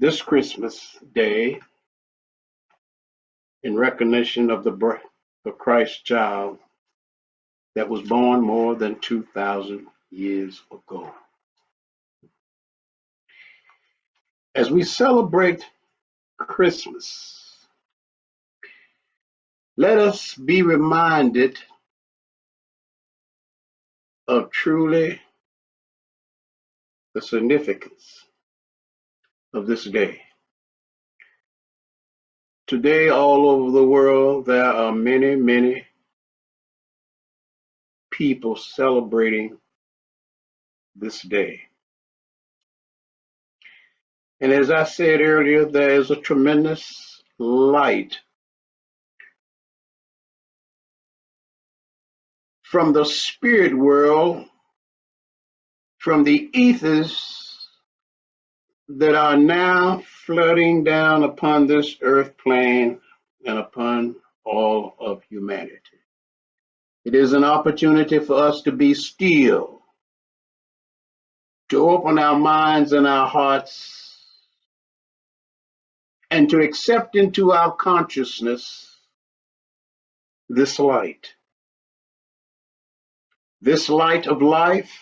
This Christmas day, in recognition of the birth of Christ child that was born more than 2,000 years ago. As we celebrate Christmas, let us be reminded of truly the significance of this day. Today, all over the world, there are many, many people celebrating this day. And as I said earlier, there is a tremendous light from the spirit world, from the ethers that are now flooding down upon this earth plane and upon all of humanity. It is an opportunity for us to be still, to open our minds and our hearts, and to accept into our consciousness this light of life,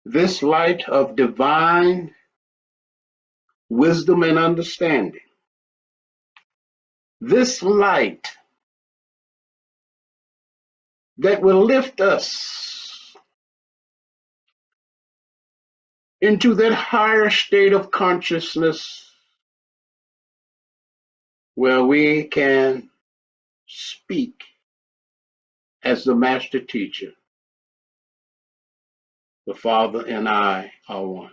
this light of divine wisdom and understanding, this light that will lift us into that higher state of consciousness where we can speak as the master teacher. The Father and I are one.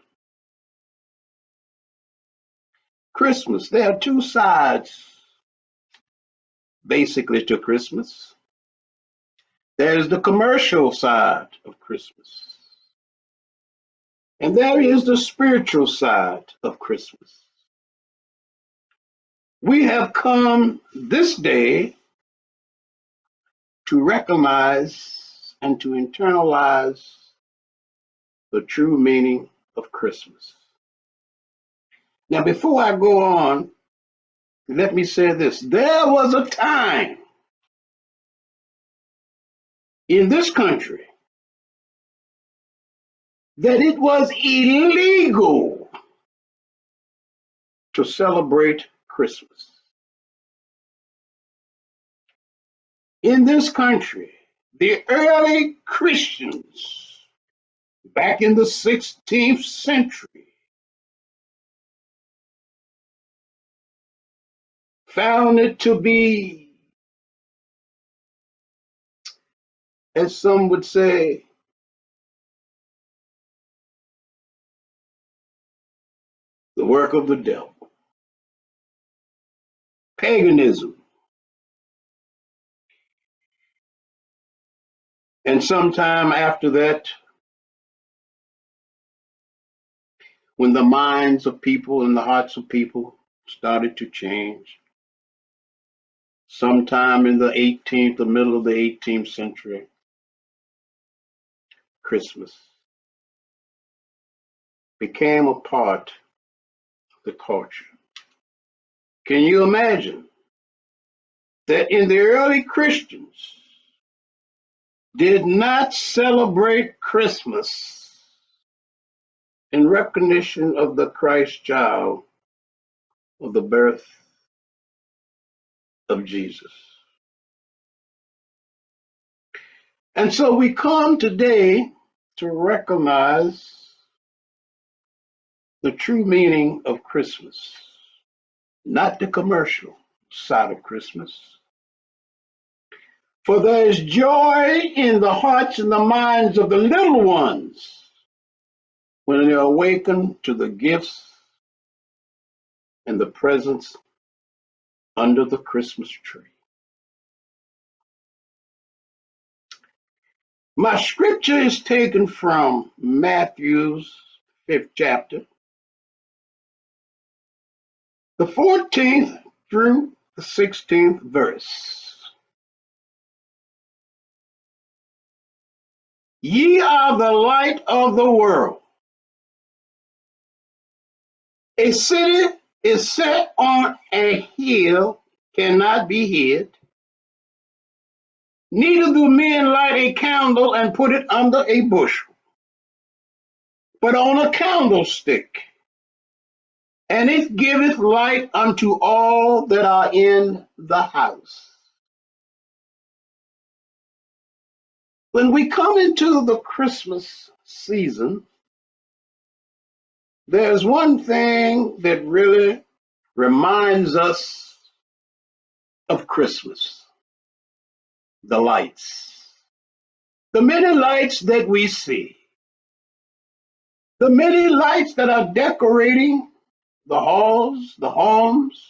Christmas, there are two sides basically to Christmas. There's the commercial side of Christmas, and there is the spiritual side of Christmas. We have come this day to recognize and to internalize the true meaning of Christmas. Now, before I go on, let me say this. There was a time in this country that it was illegal to celebrate Christmas. In this country, the early Christians back in the 16th century found it to be, as some would say, the work of the devil, paganism. And sometime after that, when the minds of people and the hearts of people started to change, sometime in the middle of the 18th century, Christmas became a part of the culture. Can you imagine that in the early Christians did not celebrate Christmas in recognition of the Christ child, of the birth of Jesus? And so we come today to recognize the true meaning of Christmas, not the commercial side of Christmas. For there is joy in the hearts and the minds of the little ones when they awaken to the gifts and the presents under the Christmas tree. My scripture is taken from Matthew's 5th chapter, the 14th through the 16th verse. Ye are the light of the world. A city is set on a hill, cannot be hid. Neither do men light a candle and put it under a bushel, but on a candlestick, and it giveth light unto all that are in the house. When we come into the Christmas season, there's one thing that really reminds us of Christmas: the lights. The many lights that we see, the many lights that are decorating the halls, the homes,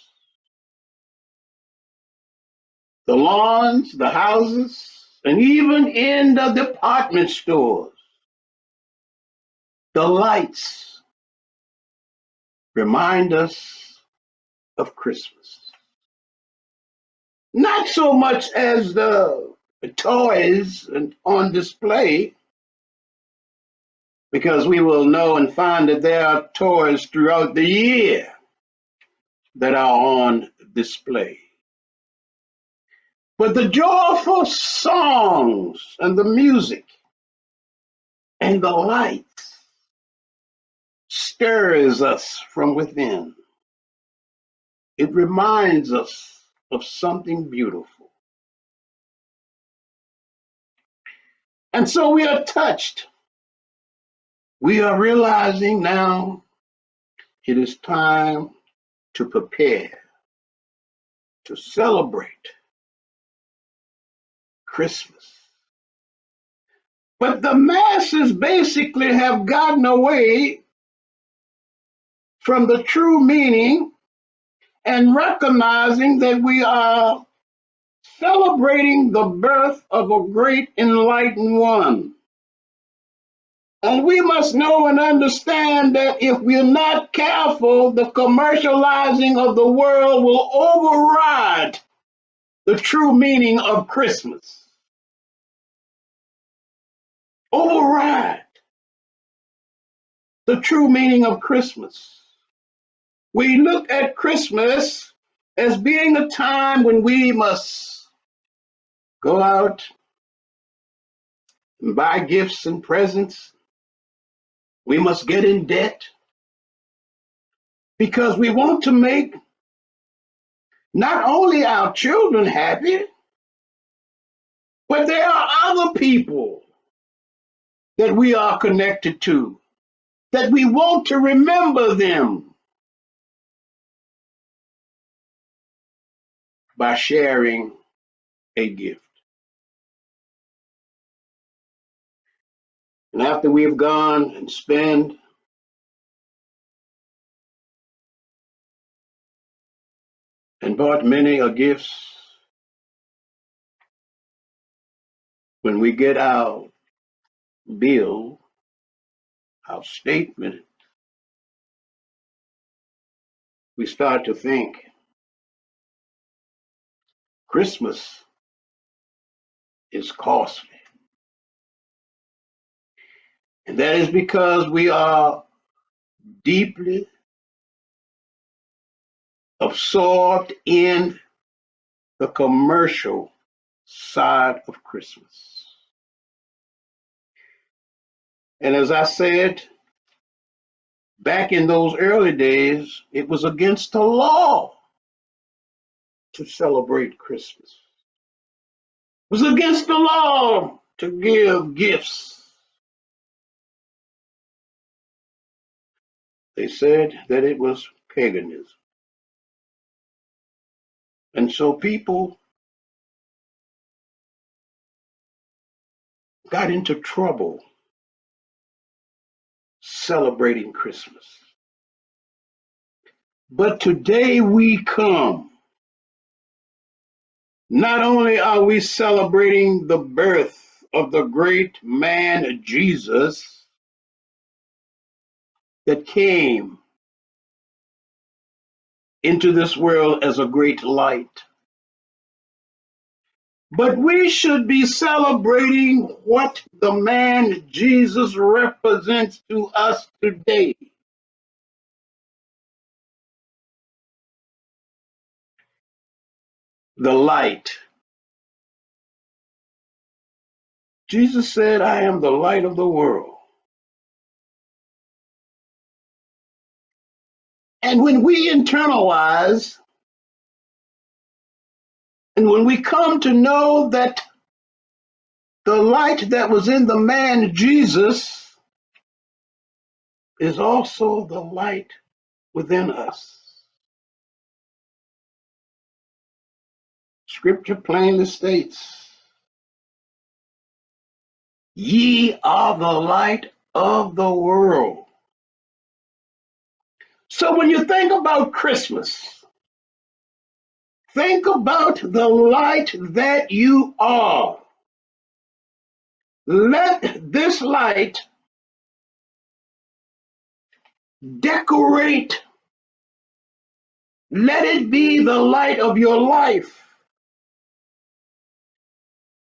the lawns, the houses, and even in the department stores. The lights remind us of Christmas. Not so much as the toys on display, because we will know and find that there are toys throughout the year that are on display. But the joyful songs and the music and the lights stirs us from within. It reminds us of something beautiful. And so we are touched. We are realizing now it is time to prepare to celebrate Christmas. But the masses basically have gotten away from the true meaning and recognizing that we are celebrating the birth of a great enlightened one. And we must know and understand that if we're not careful, the commercializing of the world will override the true meaning of Christmas. Override the true meaning of Christmas. We look at Christmas as being a time when we must go out and buy gifts and presents. We must get in debt because we want to make not only our children happy, but there are other people that we are connected to, that we want to remember them by sharing a gift. And after we've gone and spent and bought many a gifts, when we get our bill, our statement, we start to think Christmas is costly. And that is because we are deeply absorbed in the commercial side of Christmas. And as I said, back in those early days, it was against the law to celebrate Christmas. It was against the law to give gifts. They said that it was paganism. And so people got into trouble celebrating Christmas. But today we come. Not only are we celebrating the birth of the great man Jesus that came into this world as a great light, but we should be celebrating what the man Jesus represents to us today. the light. Jesus said, I am the light of the world. And when we internalize and when we come to know that the light that was in the man Jesus is also the light within us. Scripture plainly states, ye are the light of the world. So when you think about Christmas, think about the light that you are. Let this light decorate, let it be the light of your life.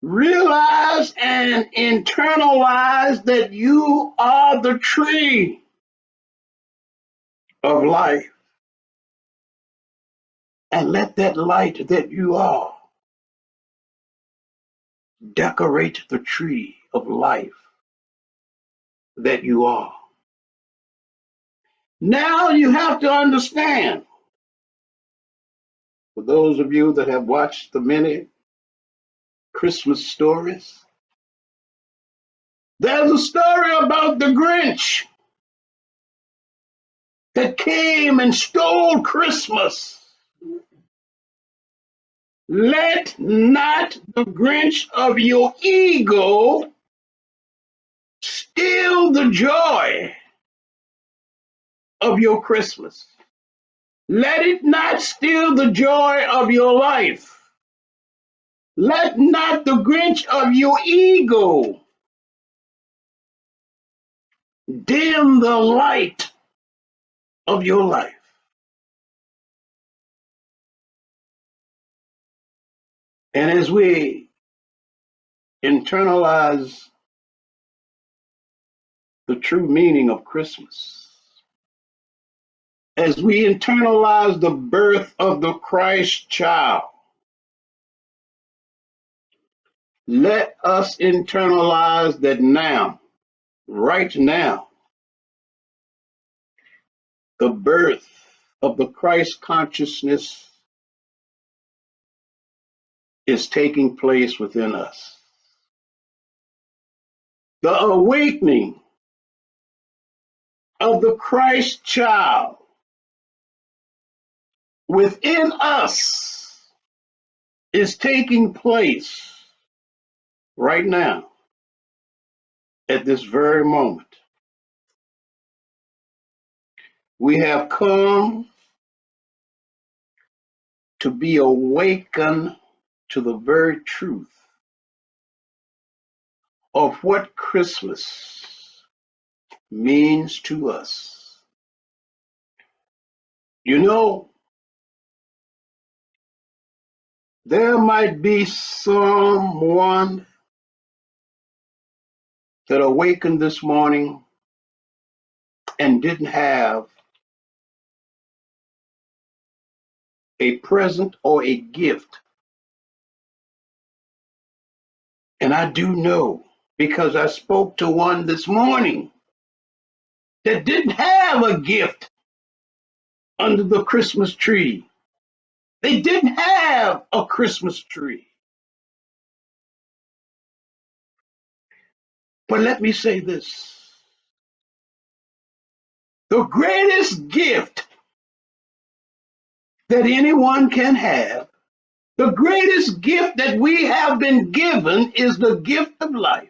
Realize and internalize that you are the tree of life. And let that light that you are decorate the tree of life that you are. Now you have to understand, for those of you that have watched the many Christmas stories, there's a story about the Grinch that came and stole Christmas. Let not the Grinch of your ego steal the joy of your Christmas. Let it not steal the joy of your life. Let not the Grinch of your ego dim the light of your life. And as we internalize the true meaning of Christmas, as we internalize the birth of the Christ child, let us internalize that now, right now, the birth of the Christ consciousness is taking place within us. The awakening of the Christ child within us is taking place right now, at this very moment. We have come to be awakened to the very truth of what Christmas means to us. You know, there might be someone that awakened this morning and didn't have a present or a gift. And I do know because I spoke to one this morning that didn't have a gift under the Christmas tree. They didn't have a Christmas tree. But let me say this, the greatest gift that anyone can have, the greatest gift that we have been given is the gift of life.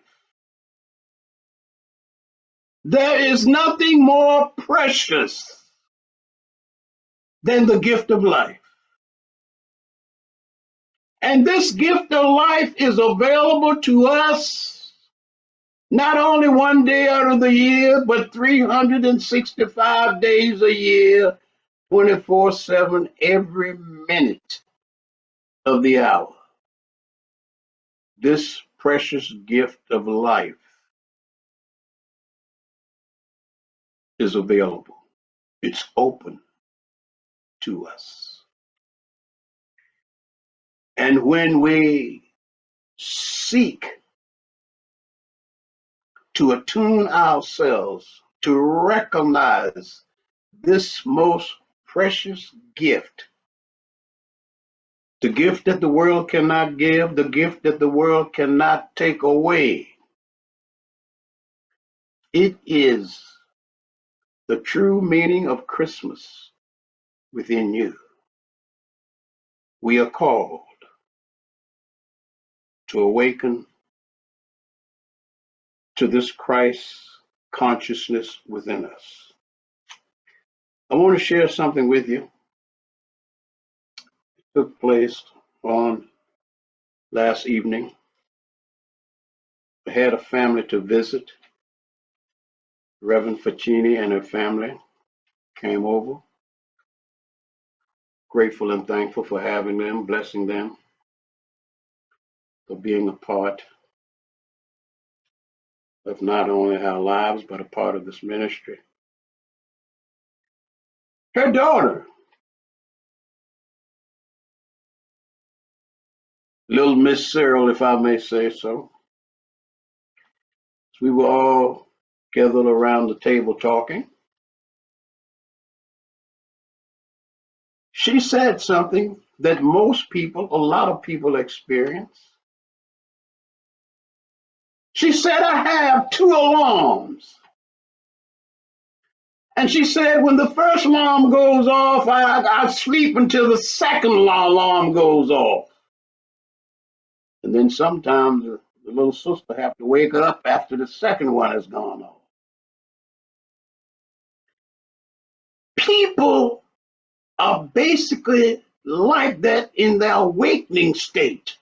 There is nothing more precious than the gift of life. And this gift of life is available to us not only one day out of the year, but 365 days a year, 24/7, every minute of the hour. This precious gift of life is available. It's open to us. And when we seek to attune ourselves to recognize this most precious gift, the gift that the world cannot give, the gift that the world cannot take away, it is the true meaning of Christmas within you. We are called to awaken to this Christ consciousness within us. I want to share something with you. It took place on last evening. I had a family to visit. Reverend Facchini and her family came over. Grateful and thankful for having them, blessing them, for being a part of not only our lives, but a part of this ministry. Her daughter, little Miss Cyril, if I may say so, we were all gathered around the table talking. She said something that most people, a lot of people experience. She said, I have two alarms. And she said, when the first alarm goes off, I sleep until the second alarm goes off. And then sometimes the little sister have to wake up after the second one has gone off. People are basically like that in their awakening state.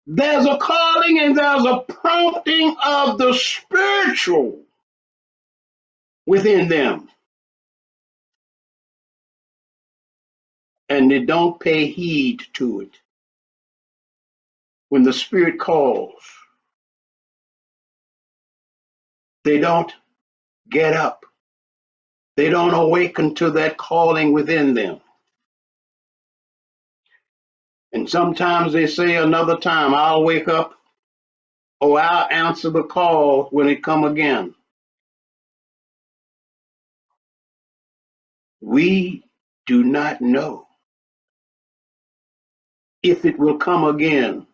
There's a calling and there's a prompting of the spiritual within them. And they don't pay heed to it. When the Spirit calls, they don't get up. They don't awaken to that calling within them. And sometimes they say another time, I'll wake up or I'll answer the call when it come again. We do not know if it will come again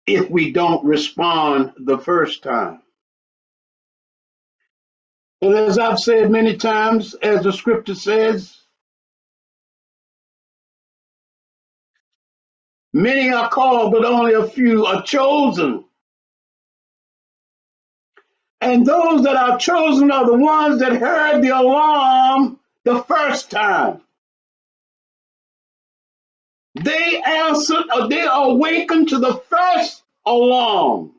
if we don't respond the first time. And as I've said many times, as the scripture says, many are called, but only a few are chosen. And those that are chosen are the ones that heard the alarm the first time. They answered, or they awakened to the first alarm.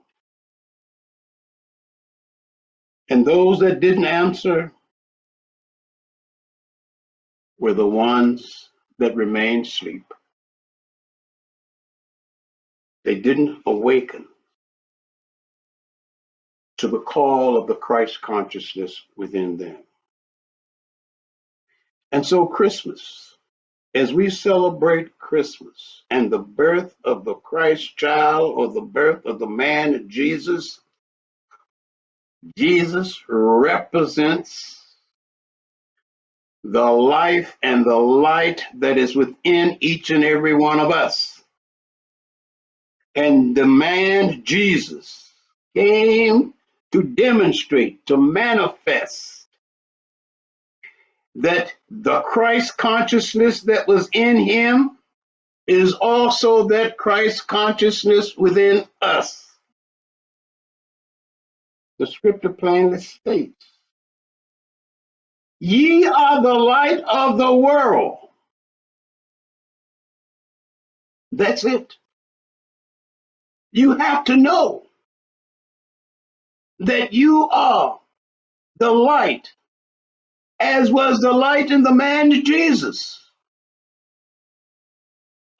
And those that didn't answer were the ones that remained asleep. They didn't awaken to the call of the Christ consciousness within them. And so Christmas, as we celebrate Christmas and the birth of the Christ child or the birth of the man Jesus, Jesus represents the life and the light that is within each and every one of us. And the man Jesus came to demonstrate, to manifest that the Christ consciousness that was in him is also that Christ consciousness within us. The scripture plainly states, ye are the light of the world. That's it. You have to know that you are the light, as was the light in the man Jesus.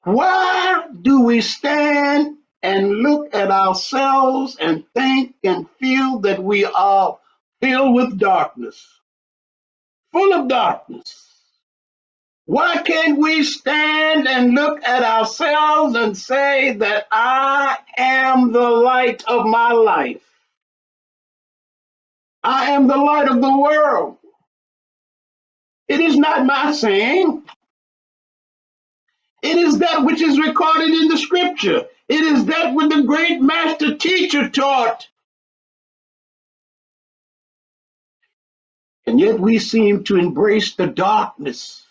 Why do we stand and look at ourselves and think and feel that we are filled with darkness, full of darkness? Why can't we stand and look at ourselves and say that I am the light of my life? I am the light of the world. It is not my saying. It is that which is recorded in the scripture. It is that which the great master teacher taught. And yet we seem to embrace the darkness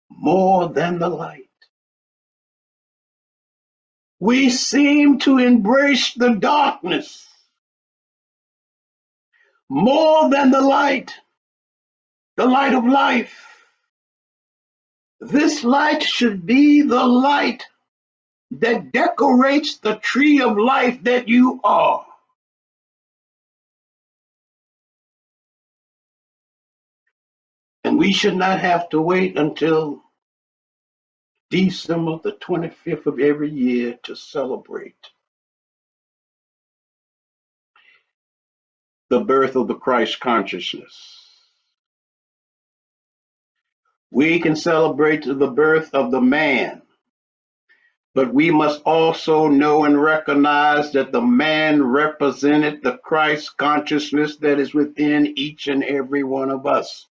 more than the light. We seem to embrace the darkness more than the light of life. This light should be the light that decorates the tree of life that you are. And we should not have to wait until December the 25th of every year to celebrate the birth of the Christ consciousness. We can celebrate the birth of the man, but we must also know and recognize that the man represented the Christ consciousness that is within each and every one of us.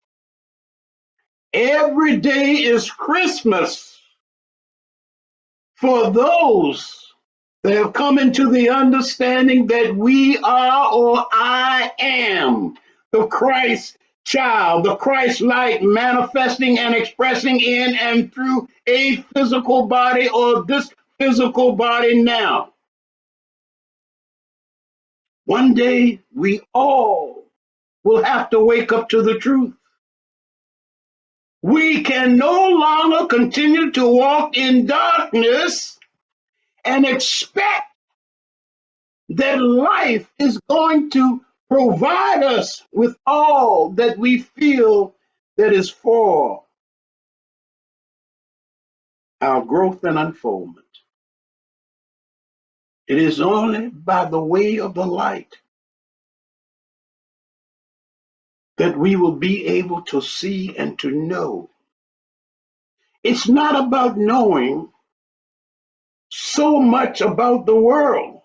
Every day is Christmas for those that have come into the understanding that we are, or I am, the Christ child, the Christ light manifesting and expressing in and through a physical body, or this physical body now. One day we all will have to wake up to the truth. We can no longer continue to walk in darkness and expect that life is going to provide us with all that we feel that is for our growth and unfoldment. It is only by the way of the light that we will be able to see and to know. It's not about knowing so much about the world.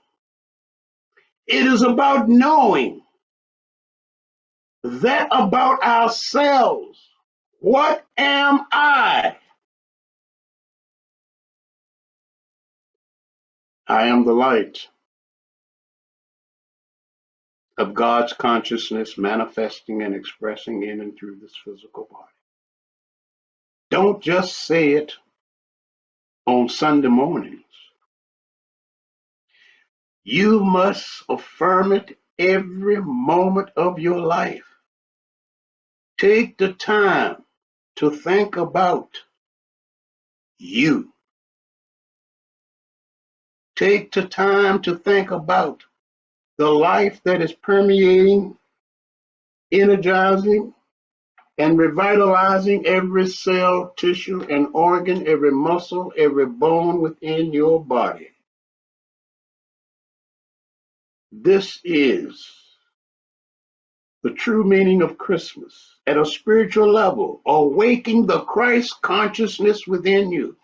It is about knowing that about ourselves. What am I? I am the light of God's consciousness manifesting and expressing in and through this physical body. Don't just say it on Sunday mornings. You must affirm it every moment of your life. Take the time to think about you. Take the time to think about the life that is permeating, energizing, and revitalizing every cell, tissue, and organ, every muscle, every bone within your body. This is the true meaning of Christmas at a spiritual level, awaking the Christ consciousness within you,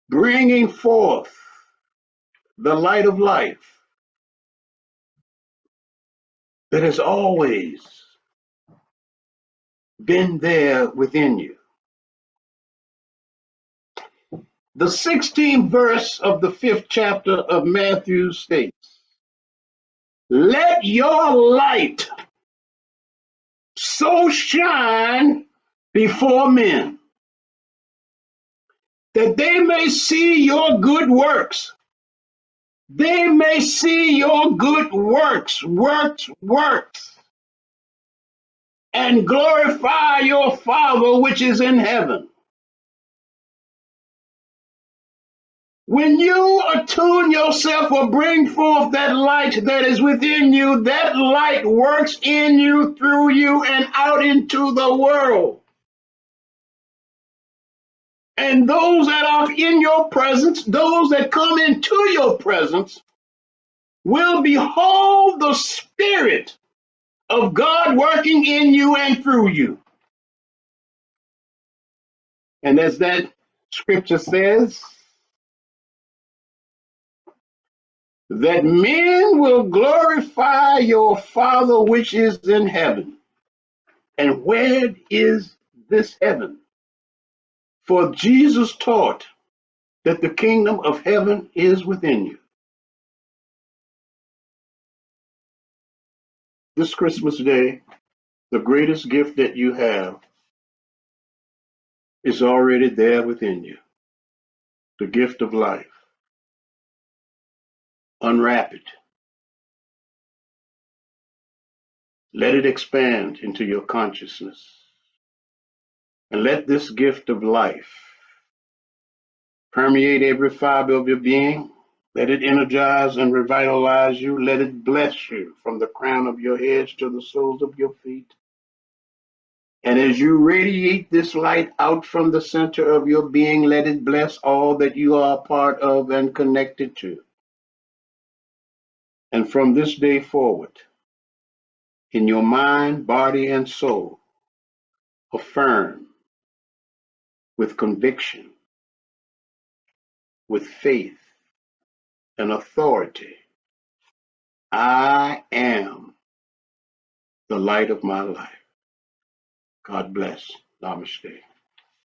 bringing forth the light of life that has always been there within you. The 16th verse of the 5th chapter of Matthew states, "Let your light so shine before men that they may see your good works." They may see your good works, and glorify your Father which is in heaven. When you attune yourself or bring forth that light that is within you, that light works in you, through you, and out into the world. And those that are in your presence, those that come into your presence, will behold the Spirit of God working in you and through you. And as that scripture says, that men will glorify your Father which is in heaven. And where is this heaven? For Jesus taught that the kingdom of heaven is within you. This Christmas day, the greatest gift that you have is already there within you. The gift of life. Unwrap it. Let it expand into your consciousness. And let this gift of life permeate every fiber of your being. Let it energize and revitalize you. Let it bless you from the crown of your heads to the soles of your feet. And as you radiate this light out from the center of your being, let it bless all that you are a part of and connected to. And from this day forward, in your mind, body, and soul, affirm with conviction, with faith and authority, I am the light of my life. God bless. Namaste.